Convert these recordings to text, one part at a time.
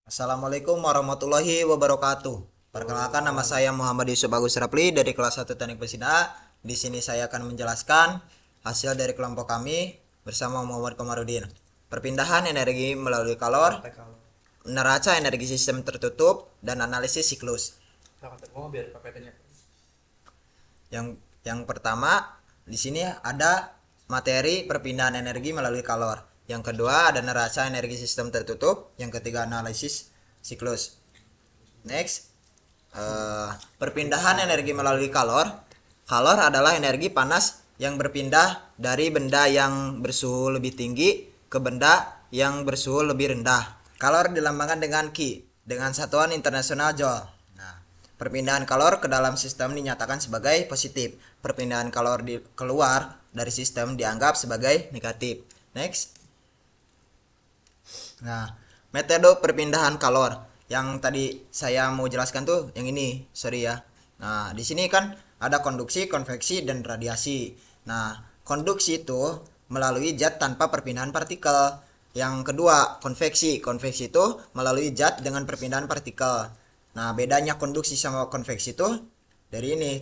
Assalamualaikum warahmatullahi wabarakatuh. Perkenalkan, nama saya Muhammad Yusuf Agus Rapli dari kelas 1 Teknik Mesin A. Di sini saya akan menjelaskan hasil dari kelompok kami bersama Muhammad Komarudin. Perpindahan energi melalui kalor, neraca energi sistem tertutup, dan analisis siklus. Yang pertama, di sini ada materi perpindahan energi melalui kalor. Yang kedua ada neraca energi sistem tertutup. Yang ketiga analisis siklus. Next, perpindahan energi melalui kalor. Kalor adalah energi panas yang berpindah dari benda yang bersuhu lebih tinggi ke benda yang bersuhu lebih rendah. Kalor dilambangkan dengan Ki dengan satuan internasional Joule. Perpindahan kalor ke dalam sistem dinyatakan sebagai positif. Perpindahan kalor keluar dari sistem dianggap sebagai negatif. Next. Metode perpindahan kalor yang tadi saya mau jelaskan tuh yang ini, sorry ya. Di sini kan ada konduksi, konveksi, dan radiasi. Konduksi itu melalui zat tanpa perpindahan partikel. Yang kedua, konveksi. Konveksi itu melalui zat dengan perpindahan partikel. Bedanya konduksi sama konveksi itu dari ini,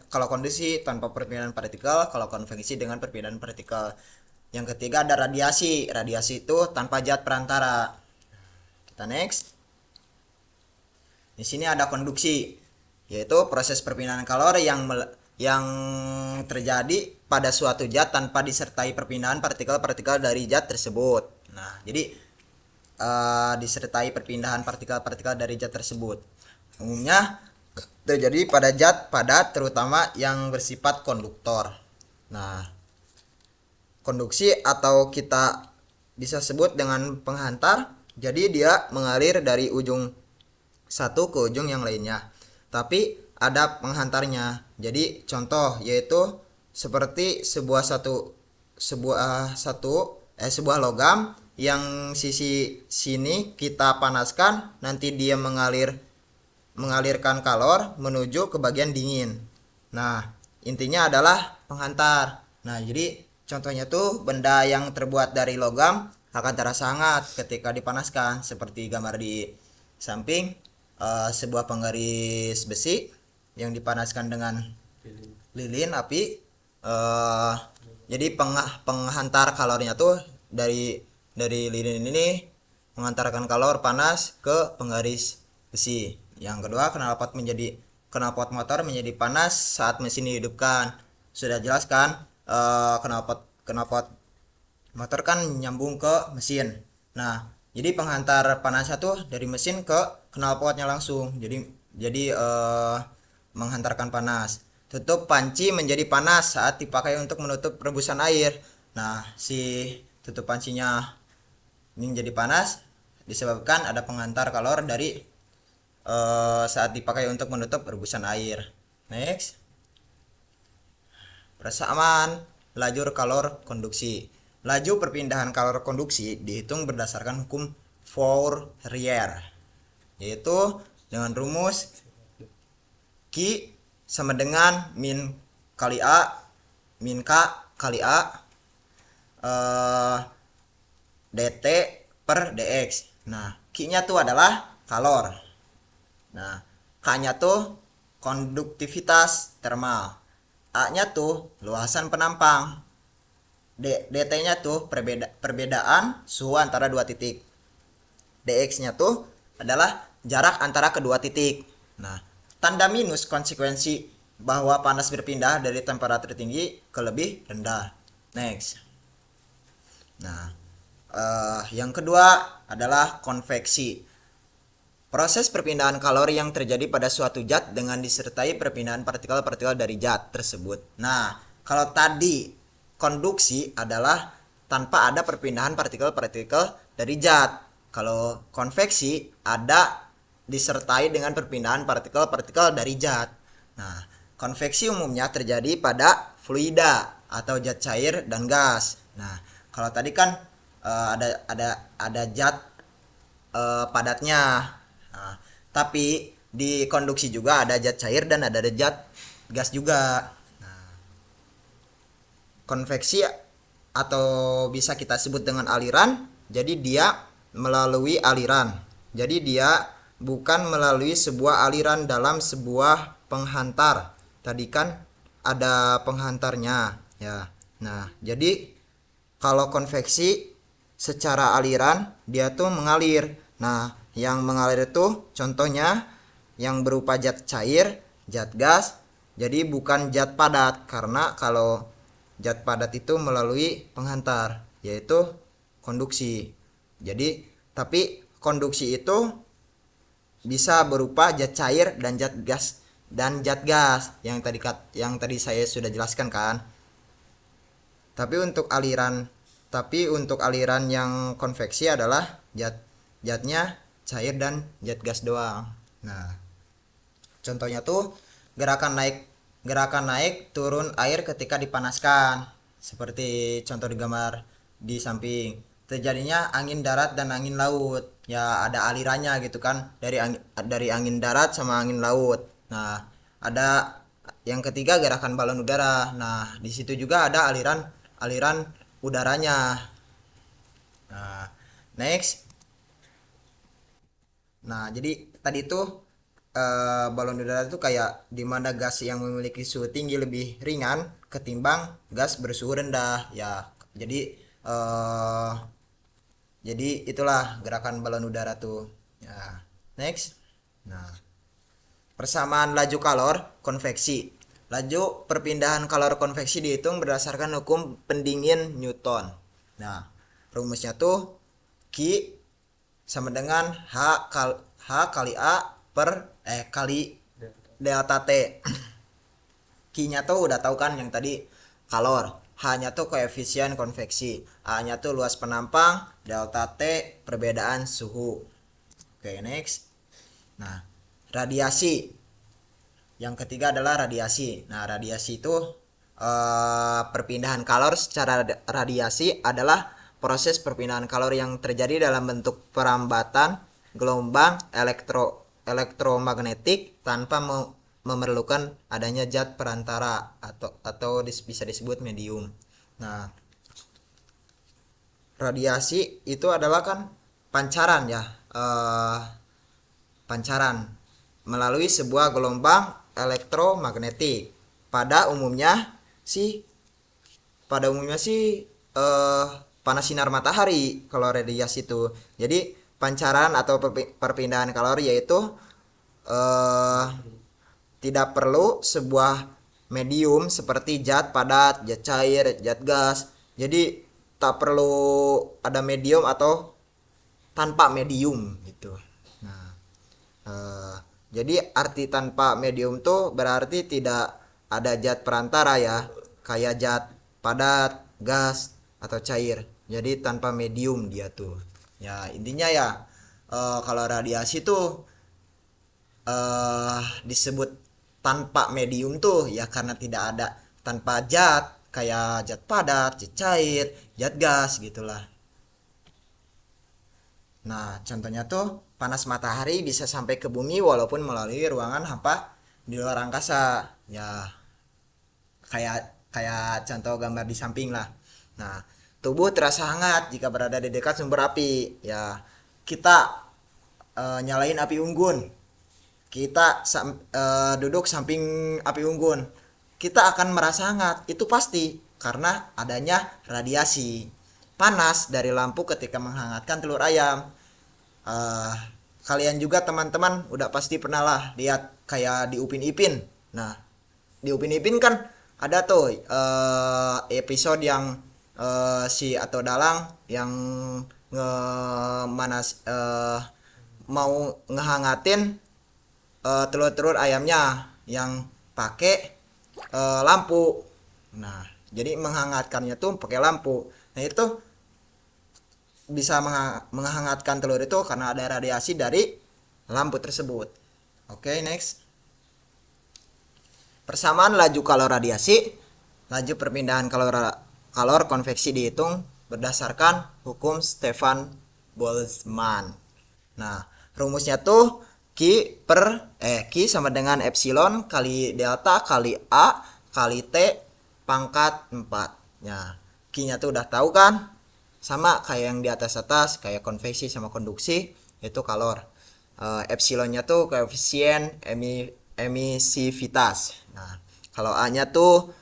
kalau konduksi tanpa perpindahan partikel, kalau konveksi dengan perpindahan partikel. Yang ketiga ada radiasi. Radiasi itu tanpa zat perantara. Kita next. Di sini ada konduksi, yaitu proses perpindahan kalor yang terjadi pada suatu zat tanpa disertai perpindahan partikel-partikel dari zat tersebut. Jadi disertai perpindahan partikel-partikel dari zat tersebut. Umumnya terjadi pada zat padat, terutama yang bersifat konduktor. Konduksi atau kita bisa sebut dengan penghantar. Jadi dia mengalir dari ujung satu ke ujung yang lainnya. Tapi ada penghantarnya. Jadi contoh yaitu seperti sebuah logam yang sisi sini kita panaskan, nanti dia mengalirkan kalor menuju ke bagian dingin. Intinya adalah penghantar. Jadi contohnya tuh benda yang terbuat dari logam akan terasa hangat ketika dipanaskan, seperti gambar di samping, sebuah penggaris besi yang dipanaskan dengan lilin api. Jadi penghantar kalornya tuh dari lilin ini mengantarkan kalor panas ke penggaris besi. Yang kedua, knalpot motor menjadi panas saat mesin dihidupkan. Sudah jelaskan, knalpot motor kan nyambung ke mesin. Jadi penghantar panasnya tuh dari mesin ke knalpotnya langsung. Jadi menghantarkan panas. Tutup panci menjadi panas saat dipakai untuk menutup rebusan air. Si tutup pancinya ini menjadi panas disebabkan ada penghantar kalor dari saat dipakai untuk menutup rebusan air. Next. Persamaan lajur kalor konduksi. Laju perpindahan kalor konduksi dihitung berdasarkan hukum Fourier, yaitu dengan rumus Q sama dengan min kali A min K kali A dt per dx. Q-nya tuh dt kalor. K-nya tuh konduktivitas termal. A-nya tuh luasan penampang. dt-nya tuh perbedaan suhu antara dua titik. dx-nya tuh adalah jarak antara kedua titik. Tanda minus konsekuensi bahwa panas berpindah dari temperatur tinggi ke lebih rendah. Next. Yang kedua adalah konveksi. Proses perpindahan kalor yang terjadi pada suatu zat dengan disertai perpindahan partikel-partikel dari zat tersebut. Kalau tadi konduksi adalah tanpa ada perpindahan partikel-partikel dari zat. Kalau konveksi ada disertai dengan perpindahan partikel-partikel dari zat. Konveksi umumnya terjadi pada fluida atau zat cair dan gas. Kalau tadi kan ada zat padatnya. Tapi di konduksi juga ada zat cair dan ada zat gas juga. Konveksi atau bisa kita sebut dengan aliran, jadi dia melalui aliran. Jadi dia bukan melalui sebuah aliran dalam sebuah penghantar. Tadi kan ada penghantarnya ya. Nah, jadi kalau konveksi secara aliran dia tuh mengalir. Nah, yang mengalir itu contohnya yang berupa zat cair, zat gas. Jadi bukan zat padat, karena kalau zat padat itu melalui penghantar, yaitu konduksi. Jadi tapi konduksi itu bisa berupa zat cair dan zat gas yang tadi saya sudah jelaskan kan. Tapi untuk aliran yang konveksi adalah zatnya cair dan zat gas doang. Nah, contohnya tuh gerakan naik turun air ketika dipanaskan. Seperti contoh di gambar di samping. Terjadinya angin darat dan angin laut. Ya, ada alirannya gitu kan, dari angin darat sama angin laut. Nah, ada yang ketiga gerakan balon udara. Nah, di situ juga ada aliran udaranya. Nah, next. Nah, jadi tadi tuh balon udara itu kayak dimana gas yang memiliki suhu tinggi lebih ringan ketimbang gas bersuhu rendah ya. Eh, jadi itulah gerakan balon udara tuh. Ya, next. Nah, persamaan laju kalor konveksi. Laju perpindahan kalor konveksi dihitung berdasarkan hukum pendingin Newton. Nah, rumusnya tuh Q sama dengan H kali A kali delta T. Q-nya tuh udah tahu kan yang tadi kalor. H-nya tuh koefisien konveksi. A-nya tuh luas penampang, delta T perbedaan suhu. Oke, next. Nah, radiasi. Yang ketiga adalah radiasi. Nah, radiasi itu perpindahan kalor secara radiasi adalah proses perpindahan kalor yang terjadi dalam bentuk perambatan gelombang elektromagnetik tanpa memerlukan adanya zat perantara atau bisa disebut medium. Nah, radiasi itu adalah kan pancaran ya, pancaran melalui sebuah gelombang elektromagnetik. Pada umumnya sih panas sinar matahari kalau radiasi itu. Jadi pancaran atau perpindahan kalor yaitu tidak perlu sebuah medium seperti zat padat, zat cair, zat gas. Jadi tak perlu ada medium atau tanpa medium gitu. Nah, jadi arti tanpa medium tuh berarti tidak ada zat perantara ya, kayak zat padat, gas atau cair. Jadi tanpa medium dia tuh. Ya, intinya ya kalau radiasi tuh disebut tanpa medium tuh ya karena tidak ada tanpa zat kayak zat padat, zat cair, zat gas gitulah. Nah, contohnya tuh panas matahari bisa sampai ke bumi walaupun melalui ruangan hampa di luar angkasa. Ya, kayak contoh gambar di samping lah. Nah, tubuh terasa hangat jika berada di dekat sumber api. Ya, kita nyalain api unggun. Kita duduk samping api unggun. Kita akan merasa hangat. Itu pasti karena adanya radiasi panas dari lampu ketika menghangatkan telur ayam. Kalian juga teman-teman udah pasti pernah lah lihat kayak di Upin Ipin. Nah, di Upin Ipin kan ada tuh episode yang si Ato Dalang yang mau ngehangatin telur-telur ayamnya yang pakai lampu. Nah, jadi menghangatkannya tuh pakai lampu. Nah, itu bisa menghangatkan telur itu karena ada radiasi dari lampu tersebut. Oke, next. Persamaan laju kalor radiasi. Laju perpindahan kalor konveksi dihitung berdasarkan hukum Stefan Boltzmann. Nah, rumusnya tuh Q sama dengan epsilon kali delta kali A kali T pangkat 4. Nah, Q-nya tuh udah tahu kan? Sama kayak yang di atas kayak konveksi sama konduksi, yaitu kalor. Epsilonnya tuh koefisien emisivitas. Nah, kalau A-nya tuh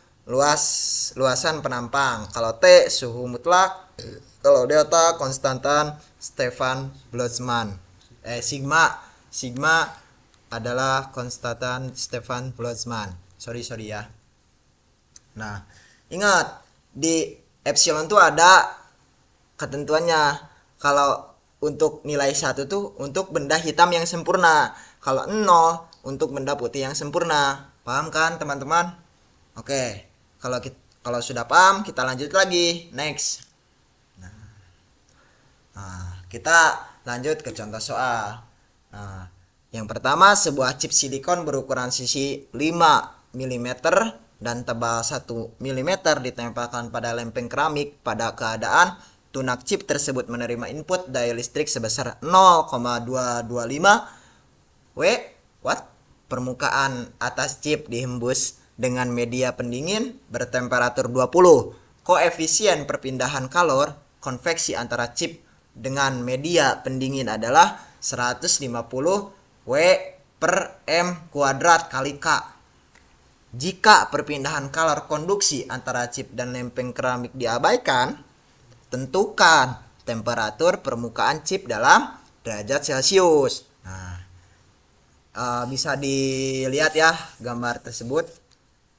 luasan penampang. Kalau T suhu mutlak. Kalau delta konstantan Stefan Boltzmann. Sigma adalah konstantan Stefan Boltzmann. Sorry ya. Nah, ingat di epsilon tuh ada ketentuannya. Kalau untuk nilai 1 tuh untuk benda hitam yang sempurna. Kalau 0 untuk benda putih yang sempurna. Paham kan teman-teman? Oke. Kalau sudah paham, kita lanjut lagi. Next. Nah, kita lanjut ke contoh soal. Nah, yang pertama, sebuah chip silikon berukuran sisi 5 mm dan tebal 1 mm ditempelkan pada lempeng keramik pada keadaan tunak chip tersebut menerima input daya listrik sebesar 0,225 watt. Permukaan atas chip dihembus dengan media pendingin bertemperatur 20. Koefisien perpindahan kalor konveksi antara chip dengan media pendingin adalah 150 W per M kuadrat kali K. Jika perpindahan kalor konduksi antara chip dan lempeng keramik diabaikan, tentukan temperatur permukaan chip dalam derajat Celcius. Nah, bisa dilihat ya gambar tersebut.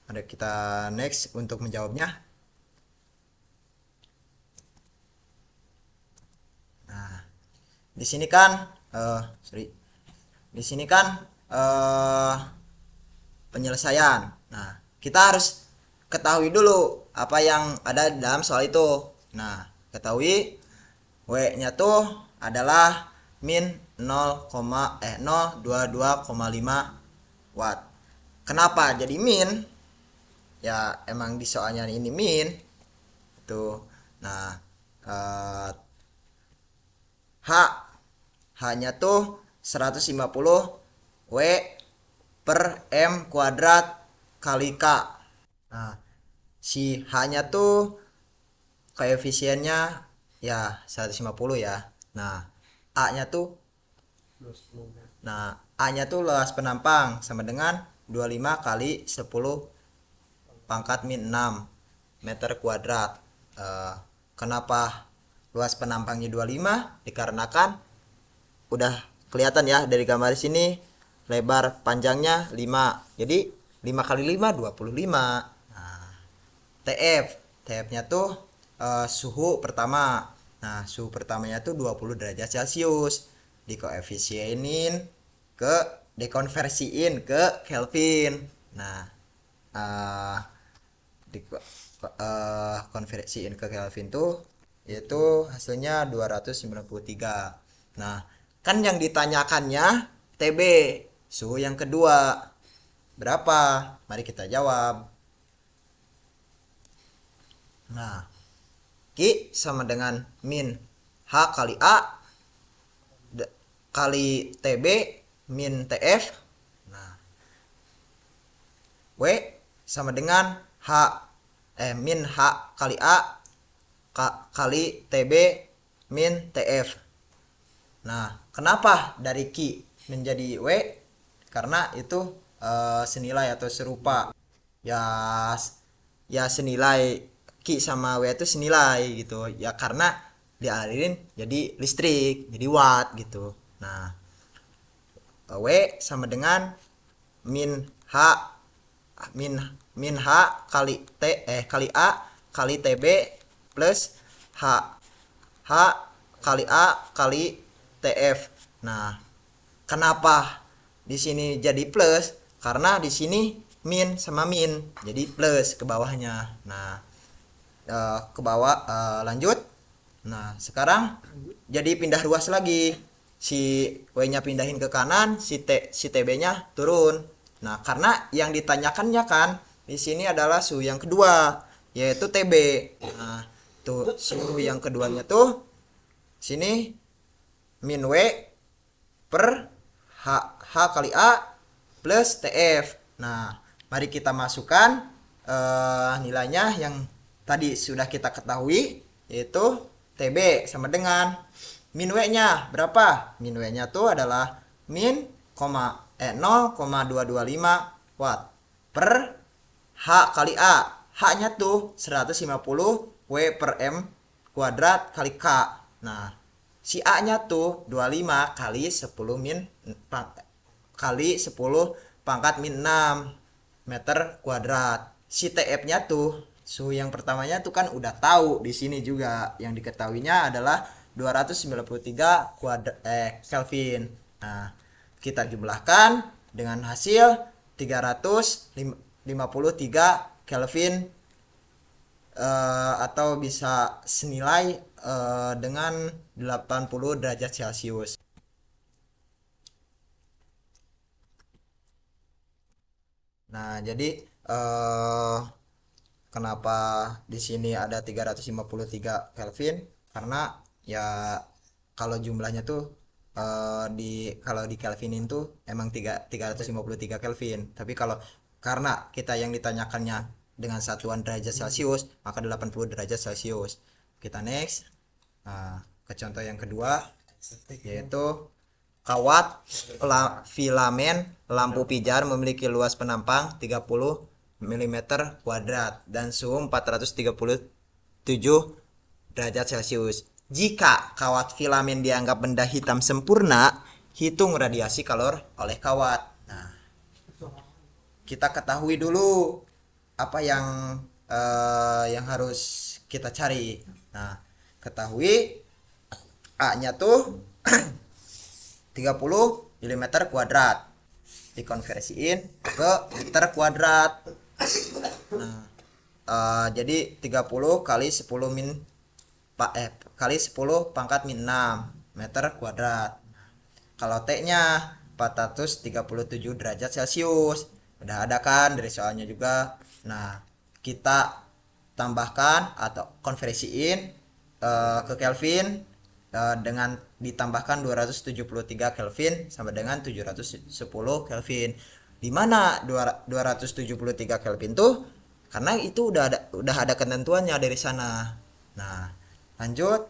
Ada kita next untuk menjawabnya. Nah, di sini kan, di sini kan penyelesaian. Nah, kita harus ketahui dulu apa yang ada dalam soal itu. Nah, ketahui W-nya tuh adalah min 0,022,5 watt. Kenapa jadi min? Ya emang di soalnya ini min. Tuh. Nah, H-nya tuh 150 W per M kuadrat kali K. Nah, si H-nya tuh koefisiennya ya 150 ya. Nah, A-nya tuh luas penampang sama dengan 25 kali 10 pangkat min 6 meter kuadrat. Kenapa luas penampangnya 25? Dikarenakan udah kelihatan ya dari gambar sini lebar panjangnya 5. Jadi 5 kali 5 25. Nah, TF-nya tuh suhu pertama. Nah, suhu pertamanya tuh 20 derajat Celcius. Dikonversiin ke Kelvin. Nah, konversiin ke Kelvin tuh yaitu hasilnya 293. Nah, kan yang ditanyakannya TB, suhu yang kedua. Berapa? Mari kita jawab. Nah, Q sama dengan min H kali A kali TB min TF. Nah, W sama dengan min H kali A kali TB min TF. Nah, kenapa dari Q menjadi W? Karena itu senilai atau serupa. Ya senilai Q sama W itu senilai gitu. Ya karena dialirin jadi listrik, jadi watt gitu. Nah, W sama dengan min H kali kali A kali TB plus H kali A kali TF. Nah, kenapa di sini jadi plus? Karena di sini min sama min, jadi plus ke bawahnya. Nah, ke bawah lanjut. Nah, sekarang jadi pindah ruas lagi. Si W-nya pindahin ke kanan, si TB-nya turun. Nah, karena yang ditanyakannya kan di sini adalah suhu yang kedua, yaitu TB. Nah, tuh suhu yang keduanya tuh sini min W per H kali A plus TF. Nah, mari kita masukkan nilainya yang tadi sudah kita ketahui, yaitu TB sama dengan min W-nya berapa? Min W-nya tuh adalah min 0,225 watt per H kali A. H-nya tuh 150 W per M kuadrat kali K. Nah, si A-nya tuh 25 kali 10 kali 10 pangkat min 6 meter kuadrat. Si TF-nya tuh suhu yang pertamanya tuh kan udah tahu di sini juga. Yang diketahuinya adalah 293 Kelvin. Nah, kita jumlahkan dengan hasil 353 Kelvin, atau bisa senilai dengan 80 derajat Celcius. Nah, jadi kenapa di sini ada 353 Kelvin? Karena ya kalau jumlahnya tuh kalau di Kelvinin tuh emang 353 Kelvin. Tapi kalau karena kita yang ditanyakannya dengan satuan derajat Celcius, maka 80 derajat Celcius. Kita next. Nah, ke contoh yang kedua, yaitu kawat filamen lampu pijar memiliki luas penampang 30 mm kuadrat dan suhu 437 derajat Celcius. Jika kawat filamen dianggap benda hitam sempurna, hitung radiasi kalor oleh kawat. Nah, kita ketahui dulu apa yang harus kita cari. Nah, ketahui A-nya tuh 30 mm kuadrat. Dikonversiin ke meter kuadrat. Nah, jadi 30 kali 10 kali 10 pangkat min 6 meter kuadrat. Kalau T-nya 437 derajat Celcius. Udah ada kan dari soalnya juga. Nah, kita tambahkan atau konversiin ke Kelvin dengan ditambahkan 273 Kelvin sama dengan 710 Kelvin. Di mana 273 Kelvin tuh karena itu udah ada ketentuannya dari sana. Nah, lanjut.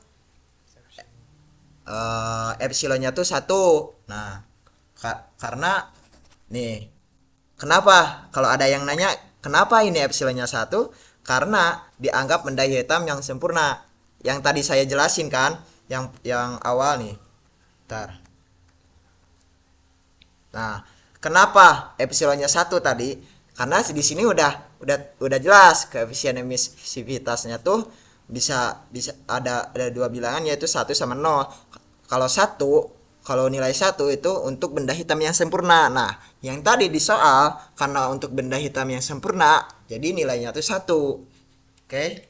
Epsilonnya tuh 1. Nah, karena nih, kenapa kalau ada yang nanya kenapa ini epsilonnya 1? Karena dianggap benda hitam yang sempurna. Yang tadi saya jelasin kan, yang awal nih. Ntar. Nah, kenapa epsilonnya 1 tadi? Karena di sini udah jelas koefisien emisivitasnya tuh bisa ada dua bilangan, yaitu 1 sama 0. Kalau nilai 1 itu untuk benda hitam yang sempurna. Nah, yang tadi di soal karena untuk benda hitam yang sempurna, jadi nilainya tuh 1. Oke.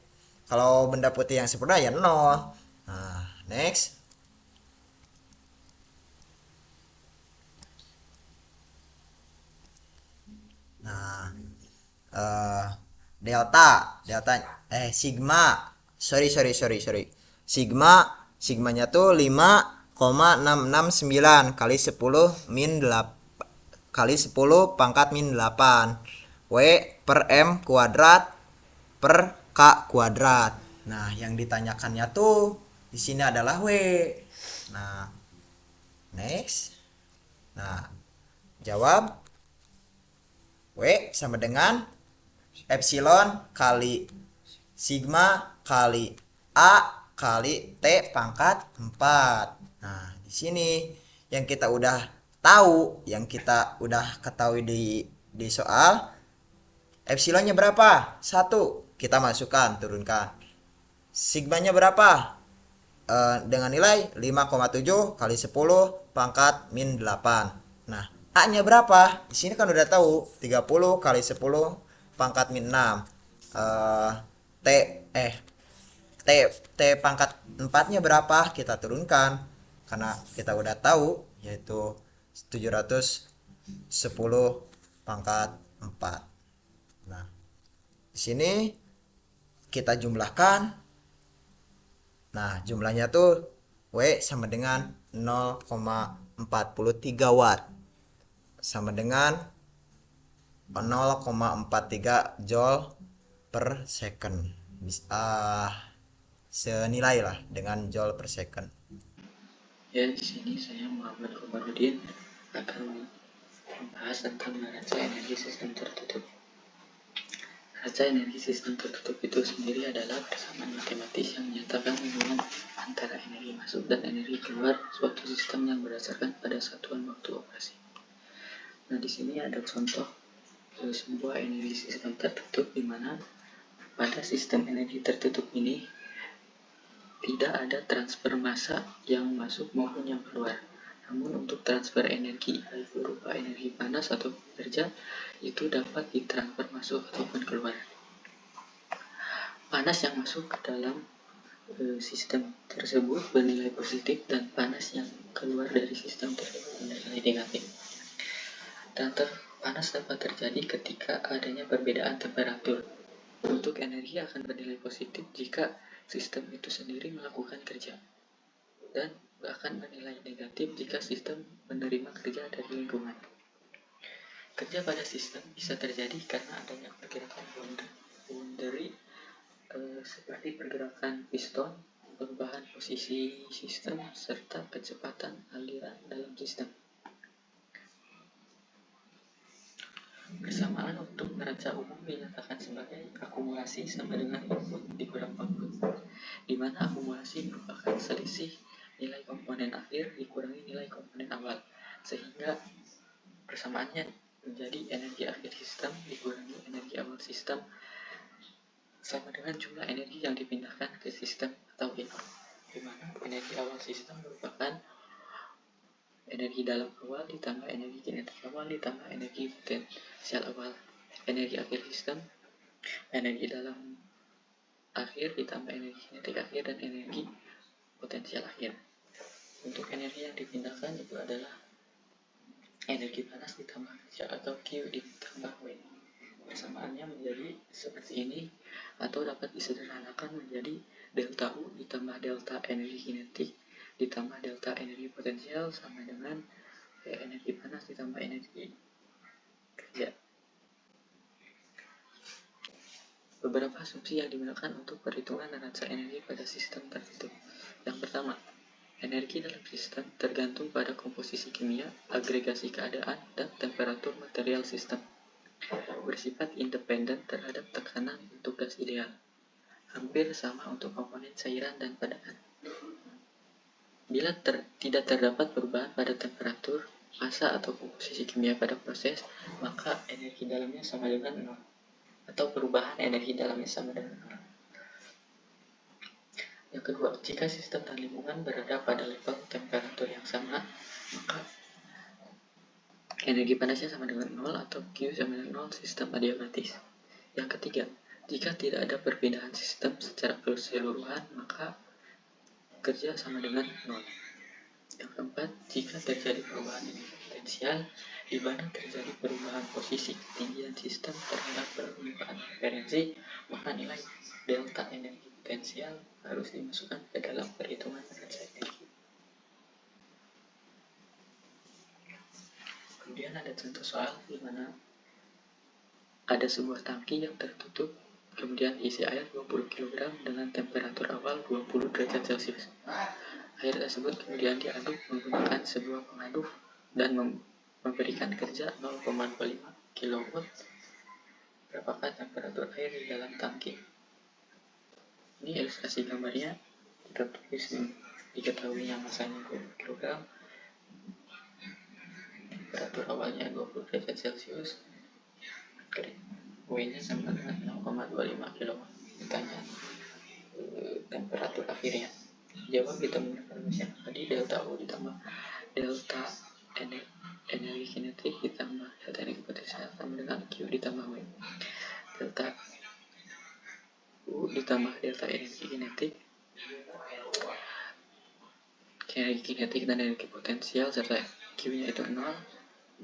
Kalau benda putih yang sempurna ya 0. Nah, next. Nah, sigmanya tuh 5,669 kali 10 min 8 kali 10 pangkat min 8 W per M kuadrat per K kuadrat. Nah, yang ditanyakannya tuh di sini adalah W. Nah, next. Nah, jawab W sama dengan epsilon kali sigma kali A kali T pangkat 4. Nah, di sini yang kita udah tahu, yang kita udah ketahui di soal, epsilonnya berapa? 1. Kita masukkan, turunkan. Sigmanya berapa? Dengan nilai 5,7 kali 10 pangkat min 8. Nah, A-nya berapa? Di sini kan udah tahu 30 kali 10 pangkat min 6. T pangkat 4-nya berapa? Kita turunkan karena kita udah tahu, yaitu 710 pangkat 4. Nah, di sini kita jumlahkan. Nah, jumlahnya tuh W sama dengan 0,43 watt sama dengan 0,43 joule per second. Bisa senilai lah dengan joule per second. Ya, di sini saya Muhammad Komarudin akan membahas tentang neraca energi sistem tertutup. Neraca energi sistem tertutup itu sendiri adalah persamaan matematis yang menyatakan hubungan antara energi masuk dan energi keluar suatu sistem yang berdasarkan pada satuan waktu operasi. Nah, di sini ada contoh sebuah energi sistem tertutup di mana pada sistem energi tertutup ini tidak ada transfer massa yang masuk maupun yang keluar. Namun untuk transfer energi, baik berupa energi panas atau kerja, itu dapat ditransfer masuk ataupun keluar. Panas yang masuk ke dalam sistem tersebut bernilai positif dan panas yang keluar dari sistem tersebut bernilai negatif. Dan panas dapat terjadi ketika adanya perbedaan temperatur. Untuk energi akan bernilai positif jika sistem itu sendiri melakukan kerja, dan akan bernilai negatif jika sistem menerima kerja dari lingkungan. Kerja pada sistem bisa terjadi karena adanya pergerakan boundary seperti pergerakan piston, perubahan posisi sistem, serta kecepatan aliran dalam sistem. Persamaan untuk neraca umum dinyatakan sebagai akumulasi sama dengan input dikurang output, di mana akumulasi merupakan selisih nilai komponen akhir dikurangi nilai komponen awal, sehingga persamaannya menjadi energi akhir sistem dikurangi energi awal sistem sama dengan jumlah energi yang dipindahkan ke sistem atau input, di mana energi awal sistem merupakan energi dalam awal ditambah energi kinetik awal ditambah energi potensial awal. Energi akhir sistem, energi dalam akhir ditambah energi kinetik akhir dan energi potensial akhir. Untuk energi yang dipindahkan itu adalah energi panas ditambah kerja atau Q ditambah W. Persamaannya menjadi seperti ini atau dapat disederhanakan menjadi delta U ditambah delta energi kinetik ditambah delta energi potensial sama dengan energi panas ditambah energi kerja. Beberapa asumsi yang digunakan untuk perhitungan neraca energi pada sistem tertutup. Yang pertama, energi dalam sistem tergantung pada komposisi kimia, agregasi keadaan, dan temperatur material sistem. Bersifat independen terhadap tekanan untuk gas ideal. Hampir sama untuk komponen cairan dan padat. Bila tidak terdapat perubahan pada temperatur, massa atau komposisi kimia pada proses, maka energi dalamnya sama dengan nol, atau perubahan energi dalamnya sama dengan nol. Yang kedua, jika sistem dan lingkungan berada pada level temperatur yang sama, maka energi panasnya sama dengan nol atau Q sama dengan nol, sistem adiabatis. Yang ketiga, jika tidak ada perpindahan sistem secara keseluruhan, maka kerja sama dengan nol. Yang keempat, jika terjadi perubahan energi potensial, di mana terjadi perubahan posisi ketinggian sistem terhadap perubahan referensi, maka nilai delta energi potensial harus dimasukkan ke dalam perhitungan neraca energi. Kemudian ada contoh soal di mana ada sebuah tangki yang tertutup, kemudian isi air 20 kg dengan temperatur awal 20 derajat Celcius. Air tersebut kemudian diaduk menggunakan sebuah pengaduk dan memberikan kerja 0,25 kW. Berapakah temperatur air di dalam tangki? Ini ilustrasi gambarnya. Kita tulis diketahuinya masanya 20 kg, temperatur awalnya 20 derajat Celcius, W-nya sama dengan 0,25 kW. Ditanya temperatur akhirnya. Jawab kita menggunakan rumus yang tadi, delta U ditambah delta energi kinetik ditambah delta energi potensial sama dengan Q ditambah W. Delta U ditambah delta energi kinetik dan energi potensial serta Q-nya itu 0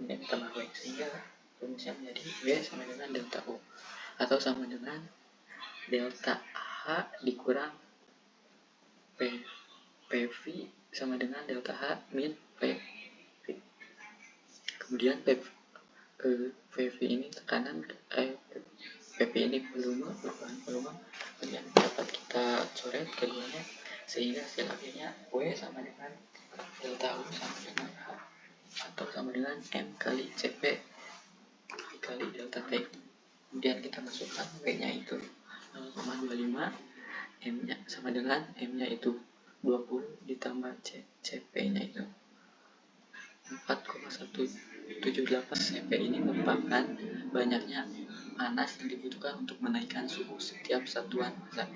ditambah W, sehingga rumusnya menjadi W sama dengan delta U atau sama dengan delta H dikurang PV sama dengan delta H min PV. Kemudian PV ini tekanan, PV ini volume, perubahan volume, kemudian dapat kita coret keduanya sehingga hasil akhirnya W sama dengan delta U sama dengan H atau sama dengan M kali CP dikali delta T. Kemudian kita masukkan W nya itu 0,25, M nya sama dengan M nya itu 20 ditambah CP nya itu 4,178. CP ini merupakan banyaknya panas yang dibutuhkan untuk menaikkan suhu setiap satuan massa.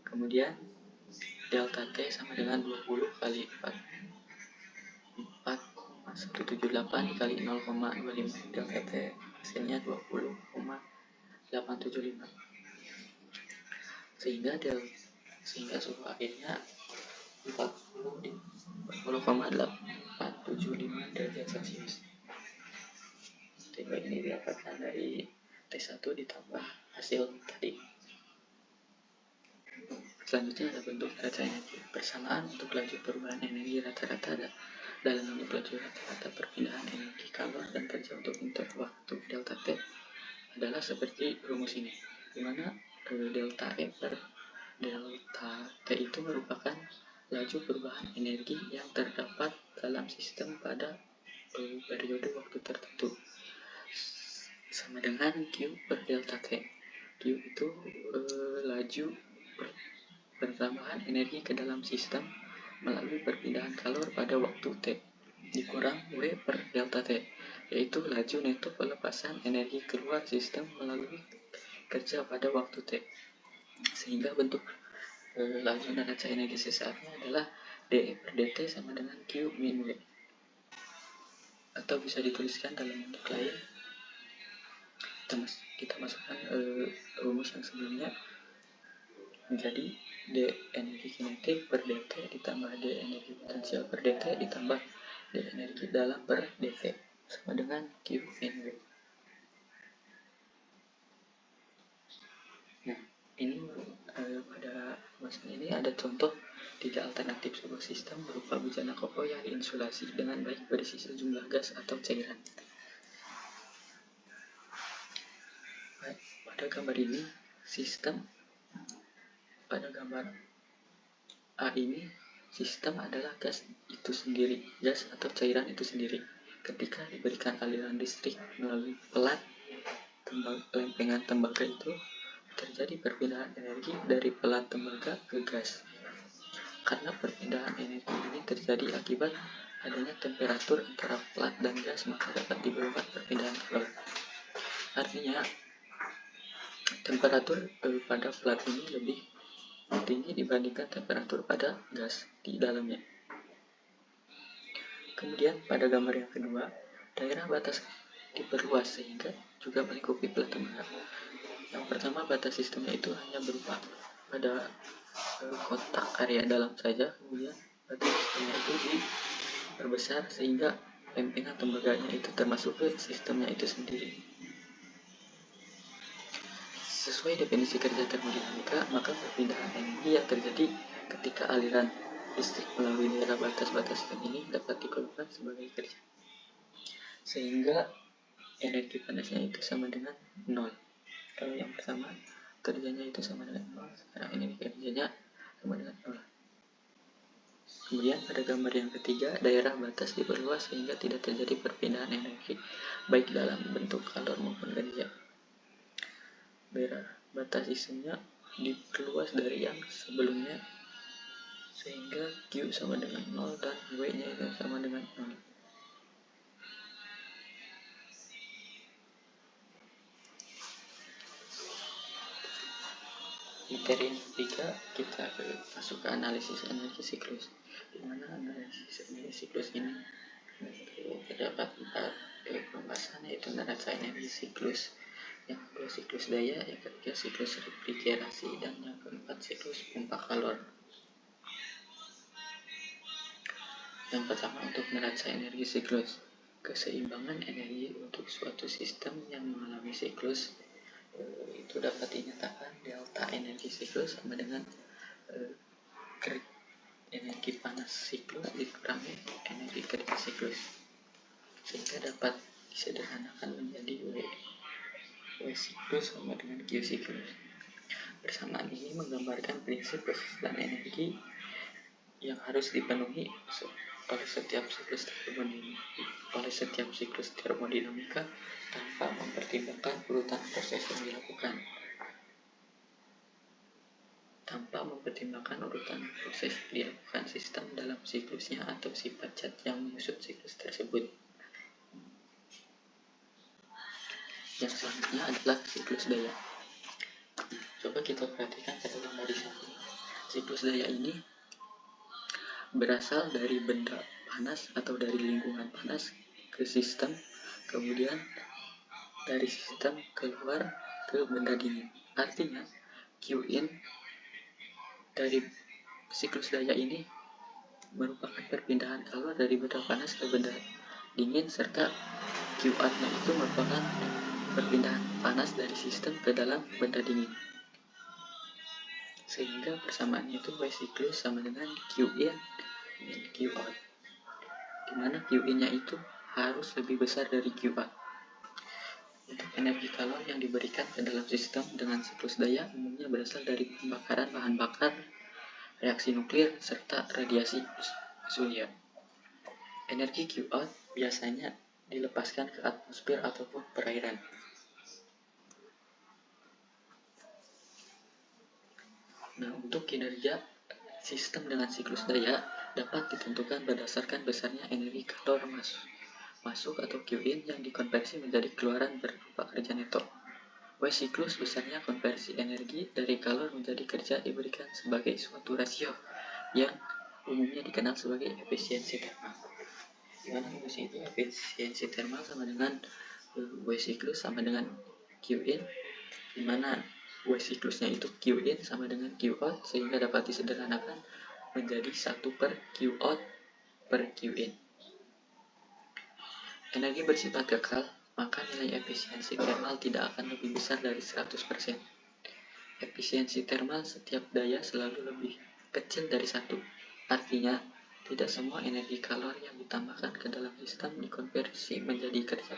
Kemudian delta T sama dengan 20 kali 4,178 dikali 0,25. Delta T hasilnya 20,875. Sehingga suhu akhirnya 40,875 derajat Celcius. Tipe ini didapatkan dari T1 ditambah hasil tadi. Selanjutnya ada bentuk neraca energi. Persamaan untuk laju perubahan energi rata-rata dalam bentuk laju rata-rata perpindahan energi kalor dan kerja untuk interval waktu delta T adalah seperti rumus ini, di mana delta E per delta T itu merupakan laju perubahan energi yang terdapat dalam sistem pada periode waktu tertentu, sama dengan Q per delta T. Q itu laju pertambahan energi ke dalam sistem melalui perpindahan kalor pada waktu T dikurang W per delta T, yaitu laju neto pelepasan energi keluar sistem melalui kerja pada waktu T. Sehingga bentuk laju neraca energi sesaatnya adalah dE per dt sama dengan Q min W. Atau bisa dituliskan dalam bentuk lain, kita masukkan rumus yang sebelumnya menjadi D energi kinetik per dt ditambah D energi potensial per dt ditambah D energi dalam per dt sama dengan Q min W. Nah, ini pada masalah ini ada contoh tiga alternatif sebuah sistem berupa bejana kokoh yang diinsulasi dengan baik berisi sejumlah gas atau cairan. Pada gambar ini, pada gambar A ini, sistem adalah gas itu sendiri, gas atau cairan itu sendiri. Ketika diberikan aliran listrik melalui pelat lempengan tembaga itu, terjadi perpindahan energi dari pelat tembaga ke gas. Karena perpindahan energi ini terjadi akibat adanya temperatur antara pelat dan gas, maka dapat diperlukan perpindahan kalor. Artinya, temperatur pada pelat ini lebih tinggi dibandingkan temperatur pada gas di dalamnya. Kemudian pada gambar yang kedua, daerah batas diperluas sehingga juga melingkupi pelat tembaga. Yang pertama, batas sistemnya itu hanya berupa pada kotak area dalam saja. Kemudian batas sistemnya itu diperbesar sehingga lempengan tembaganya itu termasuk ke sistemnya itu sendiri. Sesuai definisi kerja termodinamika, maka perpindahan energi yang terjadi ketika aliran listrik melalui daerah batas-batas sistem ini dapat dikeluarkan sebagai kerja. Sehingga energi panasnya itu sama dengan 0. Kalau yang pertama, kerjanya itu sama dengan 0, sekarang energi kerjanya sama dengan 0. Kemudian pada gambar yang ketiga, daerah batas diperluas sehingga tidak terjadi perpindahan energi, baik dalam bentuk kalor maupun kerja. Daerah batas sistemnya diperluas dari yang sebelumnya sehingga Q sama dengan 0 dan W nya itu sama dengan 0. Materi yang ketiga, kita masuk ke analisis energi siklus, di mana analisis energi siklus ini terdapat 4 pembahasan, yaitu neraca energi siklus, yang kedua siklus daya, yang ketiga siklus refrigerasi, dan yang keempat siklus pompa kalor. Yang pertama, untuk neraca energi siklus, keseimbangan energi untuk suatu sistem yang mengalami siklus itu dapat dinyatakan delta energi siklus sama dengan energi panas siklus dikurangi energi kerja siklus, sehingga dapat disederhanakan menjadi W siklus sama dengan Q siklus. Persamaan ini menggambarkan prinsip kesudahan energi yang harus dipenuhi oleh setiap siklus termodinamika tanpa mempertimbangkan urutan proses yang dilakukan. Sistem dalam siklusnya atau sifat zat yang mengusut siklus tersebut. Yang selanjutnya adalah siklus daya. Coba kita perhatikan pada gambar di sini. Siklus daya ini berasal dari benda panas atau dari lingkungan panas ke sistem, kemudian dari sistem keluar ke benda dingin. Artinya Qin dari siklus daya ini merupakan perpindahan kalor dari benda panas ke benda dingin, serta Qi-nya itu merupakan perpindahan panas dari sistem ke dalam benda dingin. Sehingga persamaannya itu Y siklus sama dengan Qin dan Qout, dimana Qin-nya itu harus lebih besar dari Qout. Untuk energi kalor yang diberikan ke dalam sistem dengan siklus daya umumnya berasal dari pembakaran bahan bakar, reaksi nuklir, serta radiasi surya. Energi Qout biasanya dilepaskan ke atmosfer ataupun perairan. Nah, untuk kinerja sistem dengan siklus daya dapat ditentukan berdasarkan besarnya energi kalor masuk atau Qin yang dikonversi menjadi keluaran berupa kerja neto. Y siklus besarnya konversi energi dari kalor menjadi kerja diberikan sebagai suatu rasio yang umumnya dikenal sebagai efisiensi termal. Di mana efisiensi termal sama dengan Y siklus sama dengan Qin, di mana Y siklusnya itu Qin sama dengan Qout, sehingga dapat disederhanakan menjadi 1/Qout per Qin. Energi bersifat kekal, maka nilai efisiensi termal tidak akan lebih besar dari 100%. Efisiensi termal setiap daya selalu lebih kecil dari 1. Artinya, tidak semua energi kalor yang ditambahkan ke dalam sistem dikonversi menjadi kerja.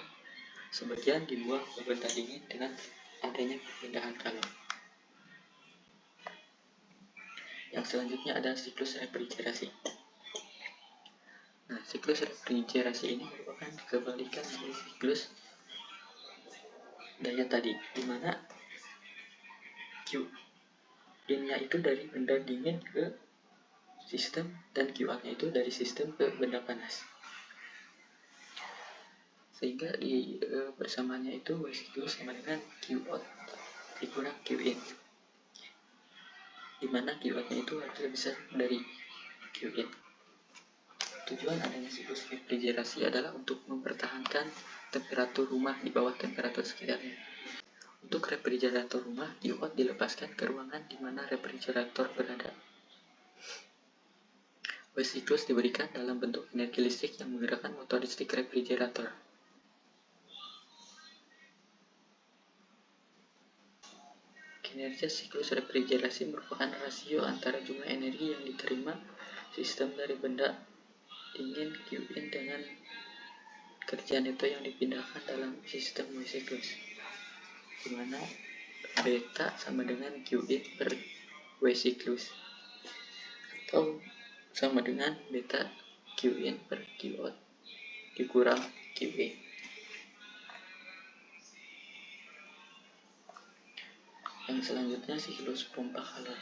Sebagian dibuang ke benda dingin dengan adanya perpindahan kalor. Yang selanjutnya adalah siklus refrigerasi. Nah, siklus refrigerasi ini merupakan kebalikan dari siklus daya tadi, di mana Qin-nya itu dari benda dingin ke sistem dan Qout-nya itu dari sistem ke benda panas. Sehingga di persamaannya itu Y siklus sama dengan Qout dikurang Qin, di mana Qout-nya itu harus lebih besar dari Qin. Tujuan adanya siklus refrigerasi adalah untuk mempertahankan temperatur rumah di bawah temperatur sekitarnya. Untuk refrigerator rumah, Qout dilepaskan ke ruangan di mana refrigerator berada. Y siklus diberikan dalam bentuk energi listrik yang menggerakkan motor listrik refrigerator. Kinerja siklus refrigerasi merupakan rasio antara jumlah energi yang diterima sistem dari benda dingin Qin dengan kerja neto yang dipindahkan dalam sistem Y siklus, di mana beta sama dengan Qin per Y siklus, atau sama dengan beta Qin per Qout dikurang Qin. Yang selanjutnya siklus pompa kalor.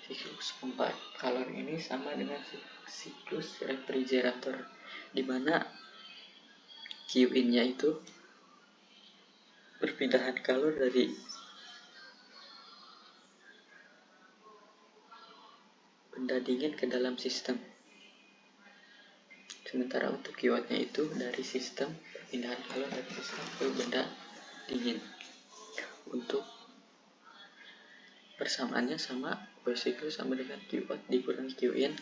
Siklus pompa kalor ini sama dengan siklus refrigerator, di mana Qin-nya itu perpindahan kalor dari benda dingin ke dalam sistem. Sementara untuk Qout-nya itu dari sistem, perpindahan kalor dari sistem ke benda dingin. Untuk persamaannya sama, Y siklus sama dengan Qout dikurangi Qin,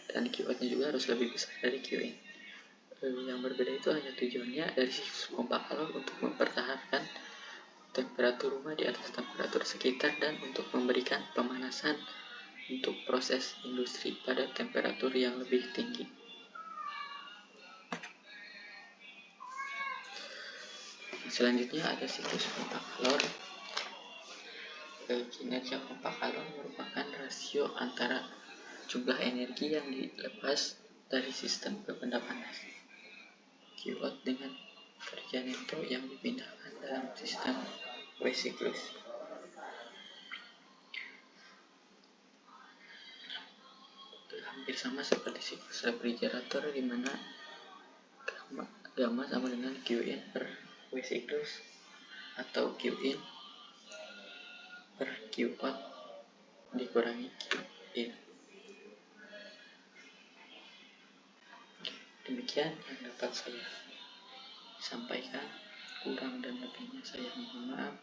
dan Qout-nya juga harus lebih besar dari Qin. Yang berbeda itu hanya tujuannya dari siklus pompa kalor untuk mempertahankan temperatur rumah di atas temperatur sekitar dan untuk memberikan pemanasan untuk proses industri pada temperatur yang lebih tinggi. Selanjutnya ada siklus pompa kalor. Kinerja pompa kalor merupakan rasio antara jumlah energi yang dilepas dari sistem benda panas. Q out dengan kerja neto yang dipindahkan dalam sistem W siklus. Hampir sama seperti siklus refrigerator di mana gamma sama dengan Q in per W siklus atau Q in per Q out dikurangi Q in. Demikian yang dapat saya sampaikan, kurang dan lebihnya saya mohon maaf.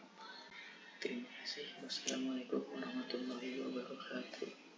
Terima kasih. Wassalamualaikum warahmatullahi wabarakatuh.